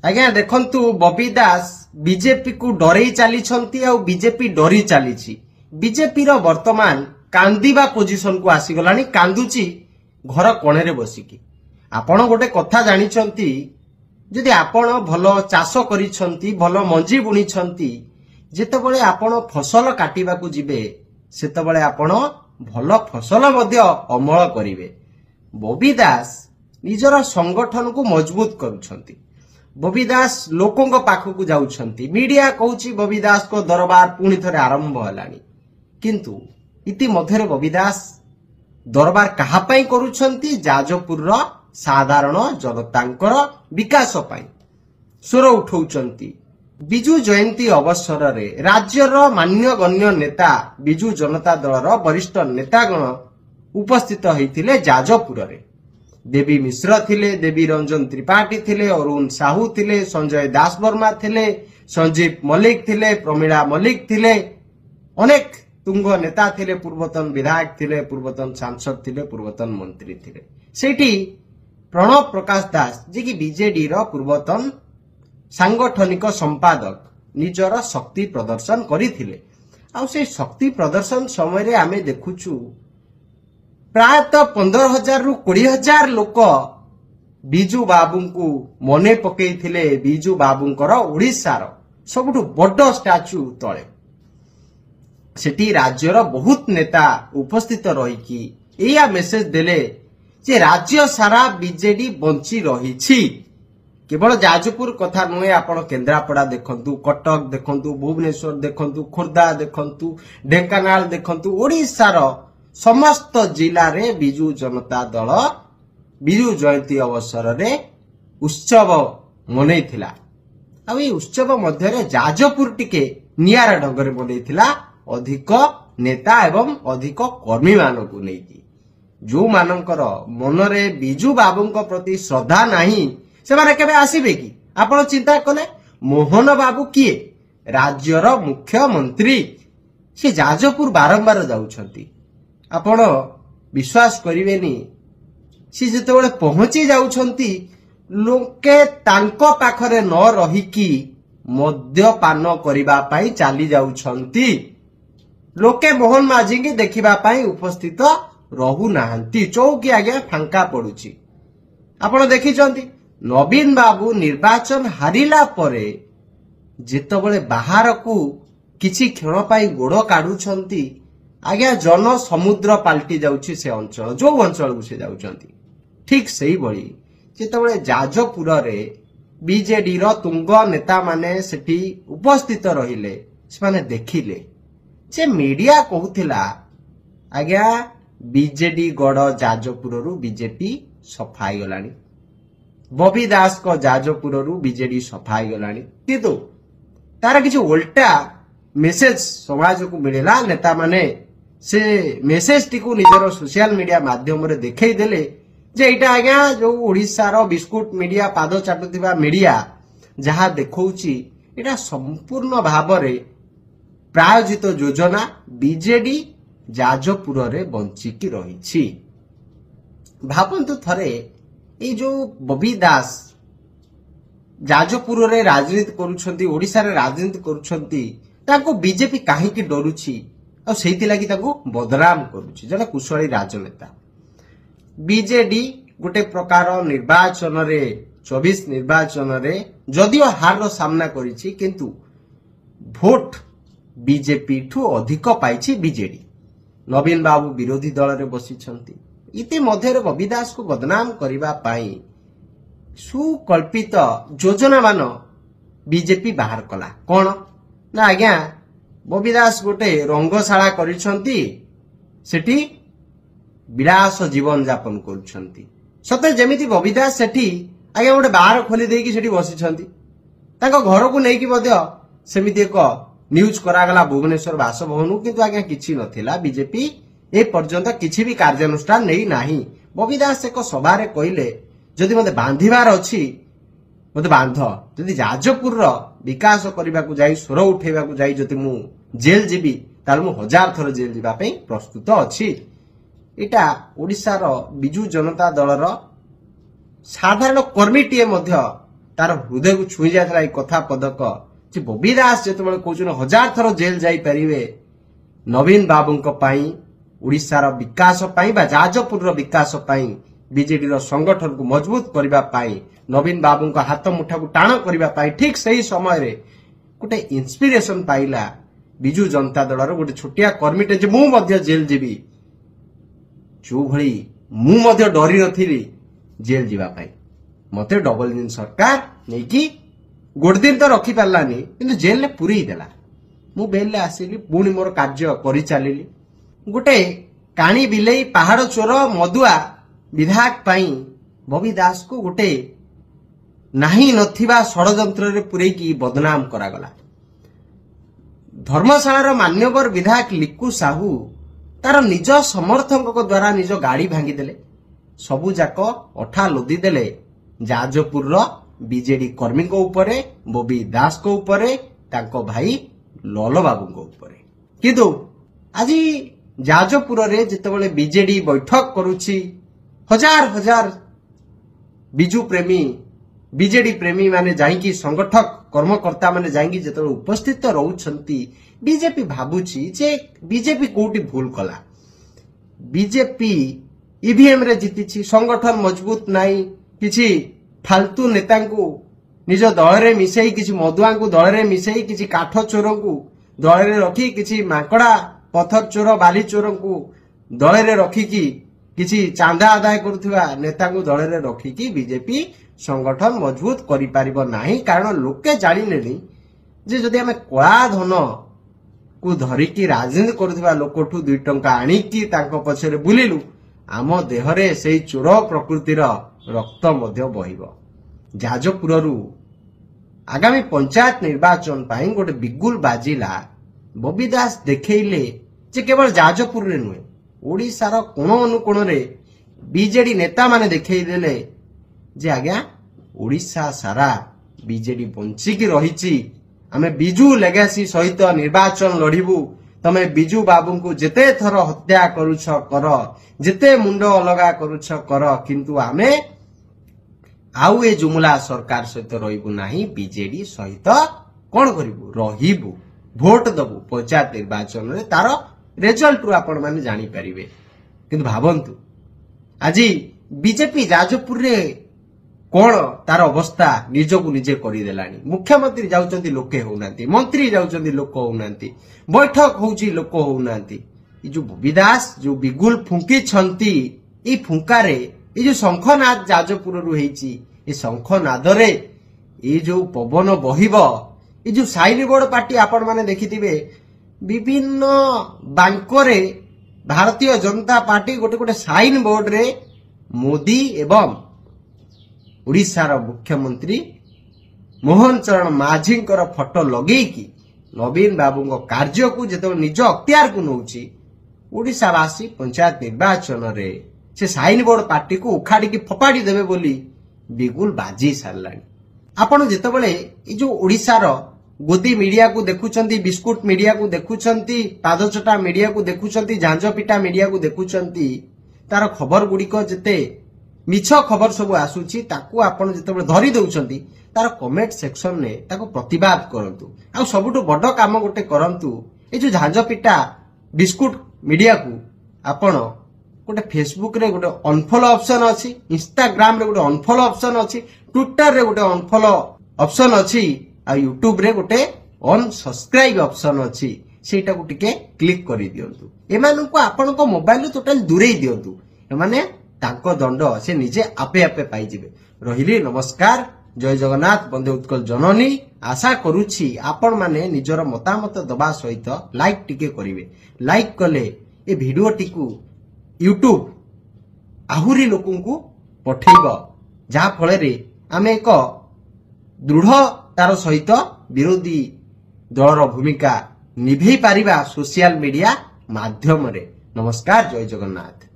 आज्ञा देखंतु बबी दास बीजेपी को डरई चली बीजेपी डरी चली बीजेपी रो वर्तमान कांदीबा पोजिशन को आसीगलानी कांदुची घर कोणे बसिकी आपण गोटे कथा जानिछंती जदि आपण भलो चाष करिछंती भलो मंजी बुणिछंती जेतेबेले आपण फसल काटिबा को जिबे सेतेबेले आपण भलो फसल मध्य अमल करिवे। बबी दास निजर संगठन को मजबूत करुछंती। बबी दास लोकों पाखक जाउछंती। मीडिया कहूची बबी दास को दरबार पुणी थरे आरंभ हलानी किंतु इति मध्यरे बबी दास दरबार कहा पई करुछंती जाजपुर रो साधारण जनतांकर विकास पई स्वर उठौछंती। बिजू जयंती अवसर रे राज्यर मान्यगण्य नेता बिजू जनता दल वरिष्ठ नेतागण उपस्थित होइथिले जाजपुर रे। देवी मिश्र थिले, देवी रंजन त्रिपाठी थिले, अरुण साहू थिले, संजय दास वर्मा थिले, संजीव मलिक थिले, प्रमीला मलिक थिले, अनेक तुंग नेता थिले, पूर्वतन विधायक थिले, पूर्वतन सांसद थिले, पूर्वतन मंत्री थिले। सेठी प्रणव प्रकाश दास जे कि बीजेडी रो पूर्वतन सांगठनिक संपादक निजर शक्ति प्रदर्शन करिथिले। आ से शक्ति प्रदर्शन समय रे आमे देखुछु प्रायतः 15,000 रु 20,000 लोक बिजू बाबू को मने पकईथिले। बिजू बाबूंकर ओडिशार सबुठु बड़ स्टाच्यू तळे सेठी राज्यर बहुत नेता उपस्थित रहिकी एया मेसेज देले जे राज्य सारा बीजेडी बंची रहिछि। केवल जाजपुर कथा नुहे आपण केन्द्रापड़ा देखंतु, कटक देखंतु, भुवनेश्वर देखंतु, खोर्धा देखंतु, ढेंकानाल देखंतु, ओडिशार समस्त जिला रे बिजू जनता दल बिजू जयंती अवसर रे उत्सव मनैथिला। आ ए उत्सव मध्य जाजपुर टिके नियारा ढंगरे मनैथिला अधिक नेता एवं अधिक कर्मी मानकु नेकी। जो मानकर मनरे बिजू बाबूंक प्रति श्रद्धा नाही सेमाने केबे आसीबे कि? आपण चिंता कले मोहन बाबू किए राज्यर मुख्यमंत्री से जाजपुर बारंबार जाउछंती। आपण विश्वास करिवेनी से जेतेबेले पहुंची जाउछंती लोके तांको पाखरे न रहिकी मद्यपान करिबा पई चाली जाउछंती। लोके मोहन माझी की देखिबा पई उपस्थित रहु नाहंती। चौकी आगे फांका पडुची। आपण देखिछंती नवीन बाबू निर्वाचन हारिला परे जेतेबेले बाहर को किछि क्षण पाई गोड़ काढुछंती आज्ञा जन समुद्र पाल्टी जाउछि से अंचल जो अंचल को से जाउछंती। ठीक सही बळी जेतेबेले जाजपुर रे बीजेडी रो तुंग नेता माने सेठी उपस्थित रहिले से माने देखिले जे मीडिया कहूथिला आज्ञा बीजेडी गड़ जाजपुर रु बीजेपी सफाई गलानी, बबी दास को जाजपुर रु बीजेडी सफाई गलानी किंतु तार किछि उल्टा मेसेज समाज को मिलेला। नेता माने से मेसेज टी को निजर सोशल मीडिया माध्यम रे देखै देले जे एटा आज्ञा जो ओडिसा रो बिस्कुट मीडिया पाद चाटुथिबा मीडिया जहा देखौची एटा संपूर्ण भाव रे प्रायोजित योजना बीजेडी जाजपुर रे बंचिकी रहिछि। भाबंतु थरे ए जो बबी दास जाजपुर रे राजनीति करूछंती, ओडिसा रे राजनीति करूछंती, ताको बीजेपी काहे की डरुछि आ सेहिति लागि ताको बदनाम करूछि। जने कुशली राजनेता बीजेडी गोटे प्रकार निर्वाचन रे 24 निर्वाचन रे जदियो हार रो सामना करिछि किंतु भोट बीजेपी ठू अधिक पाइछि बीजेडी। नवीन बाबू विरोधी दल रे बसिछंती। इति मध्यरे बबी दास को बदनाम करिबा पाई सुकल्पित योजना मान बीजेपी बाहर कला। कौन ना आज्ञा बबी दास गोटे रंगशाला करिछंती, सेठी विलास जीवन यापन करुछंती। सते जेमिति बबी दास सेठी आज्ञा गोटे बार खोली देकी सेठी बसिछंती। ताको घर को नेकी मध्य सेमिति एक न्यूज करागला भुवनेश्वर बासभवन किंतु आज्ञा किछि नथिला। बीजेपी ए पर्यंत किछि भी कार्यानुष्ठान नै नाही। बबी दास एक सभा रे कहिले जदि मते बांधिबार अछि मते बांध, जदि जाजपुर रो विकास करबा को जाई स्वर उठेबा को जाई जदि मु जेल जीबी ताल मु 1000 थर जेल जीबा पई प्रस्तुत अछि। एटा ओडिसा रो बिजू जनता दल रो साधारण कर्मीटीए मध्य तार हृदय को छुई जाता कथा पदक जे बबी दास जिते कहते 1000 थर जेल जाइपारे नवीन बाबू ओडिशार विकास जाजपुर विकास बीजेडी संगठन को मजबूत करने नवीन बाबू हाथ मुठा को टाण करने ठीक सही समय गोटे इंस्पिरेशन पाइला बिजु जनता दल गोटे छोटिया कर्मीटे जे मु जेल जीवी जो भली मु डरी नी जेल जीवाई मत डबल इंजन सरकार नहीं कि गोटे दिन तो रखी पारानी कि जेल पूरी देला मु बेल आसिली पुणी मोर कार्य करी चलिली गोटे काणी बिलेई पहाड़ चोर मदुआ विधायक बबी दास को गोटे नाही नथिबा षडयंत्र रे पुरैकी बदनाम करागला। धर्मशाला मान्यवर विधायक लिकु साहू तार निज समर्थक द्वारा निज गाड़ी भांगी देले सबु जाक अठा लोदी देले जाजपुर बीजेडी कर्मी को ऊपरे बबी दास को ऊपरे तांको भाई लल बाबू को ऊपरे किंतु आज जाजपुर रे जितेबाला बीजेडी बैठक करुछि हजार हजार बिजु प्रेमी बीजेडी प्रेमी माने जाइकी संगठक कर्मकर्ता माने जाइकी जते उपस्थित रहउछंती बीजेपी भाबुछि जे बीजेपी कोठी भूल कला बीजेपी ईवीएम रे जीतिछि संगठन मजबूत नाही किछि फालतू नेता को निज दल रे मिसई किछि मधुआ को दल रे मिसई किछि काठ चोर को दल रे रखी किछि माकड़ा पत्थर चोर बाली चोर को दल रे रखी किछि चांदा आदाय करुवा नेता को दल रे रखी बीजेपी संगठन मजबूत करि पारिबो नाही कारण लोके जानिलेनी जे जदि हमें कला धन को धरिकी राजनीति करुवा लोकठू 2 टंका आनिकी तांको पछरे बुलिलु आम देहरे से चोर प्रकृतिर रक्त मध्य बहिबो। जाजपुररू आगामी पंचायत निर्वाचन पाई गोटे बिगुल बाजिला बबी दास देखैले जे केवल जाजपुर रे नुहे ओडिशार कोण अनुकोण रे बीजेडी नेता माने देखैदेले जे आज्ञा ओडिशा सारा बीजेडी बंचिकी रहिछि आमे बिजू लेगेसी सहित निर्वाचन लड़िबू तमे बिजू बाबू को जेते थर हत्या करुछ कर जेते मुंड अलगा करुछ कर किंतु आमे आउ ए जुमला सरकार सहित रहिबू नाही बीजेडी सहित कोन करिबू रहिबू भोट दबू पंचायत निर्वाचन रे तार रिजल्ट रु आपण माने जानि परिबे किंतु भाबंतु आज बीजेपी जाजपुर रे कोन तार अवस्था निजकु निजे करिदेलानी मुख्यमंत्री जाउचंती लोके होउनांती मंत्री जाउचंती लोक होउनांती बैठक होउची लोक होउनांती ई जो बबी दास जो बिगुल फुंकी छंती ई फुंका रे ई जो शंखनाद जाजपुर रु हेची ई शंखनाद रे ई जो पवन बहिबो ई जो साइन बोर्ड पार्टी आपण माने देखिथिबे विभिन्न बैंकरे भारतीय जनता पार्टी गोटे गोटे साइन बोर्ड रे मोदी एवं ओडिशार मुख्यमंत्री मोहन चरण माझी फोटो लगेकी नवीन बाबू कार्य को जो निज अख्तियार को नौची ओडिशावासी पंचायत निर्वाचन रे से साइन बोर्ड पार्टी को उखाड़ी फोपाड़ी देवे बोली बिगुल बाजी सारलानी। आपण जेतेबेले ए जो ओडिशार गोदी मीडिया को देखुचंती बिस्कुट मीडिया को देखुचंती पादचटा मीडिया को देखुचंती झांझपिटा मीडिया को देखुचंती तार खबर गुड़िक जेते मिछ खबर सब आसुची ताकू आपण जेतेबेले धरी दउचंती तार कमेंट सेक्शन ने ताको प्रतिवाद करंतु आ सबुटो बड़ काम गोटे करंतु ए जो झांझपिटा बिस्कुट मीडिया को आपण गोटे फेसबुक रे गोटे अनफॉलो ऑप्शन अछि इंस्टाग्राम रे गोटे अनफॉलो ऑप्शन अछि ट्विटर रे गोटे अनफॉलो ऑप्शन अछि आ यूट्यूब रे गोटे अनसब्सक्राइब ऑप्शन अछि सेटा को टिके क्लिक करि दियंतु एमानन को आपण को मोबाइल टोटल दूरेई दियंतु एमाने तांको दंड से निजे आपे आपे पाई जिवे। रहिली नमस्कार जय जगन्नाथ बंदे उत्कल जननी आशा करूछि आपण माने निजर मतामत दबा सहित लाइक टिके करिवे लाइक कले ए वीडियो टिकु यूट्यूब आहुरी लोकन को पठेइबो जहा फळे रे आमे एक दृढ़ तार सहित विरोधी दलर भूमिका निभेई पारिबा सोशल मीडिया माध्यम रे। नमस्कार जय जगन्नाथ।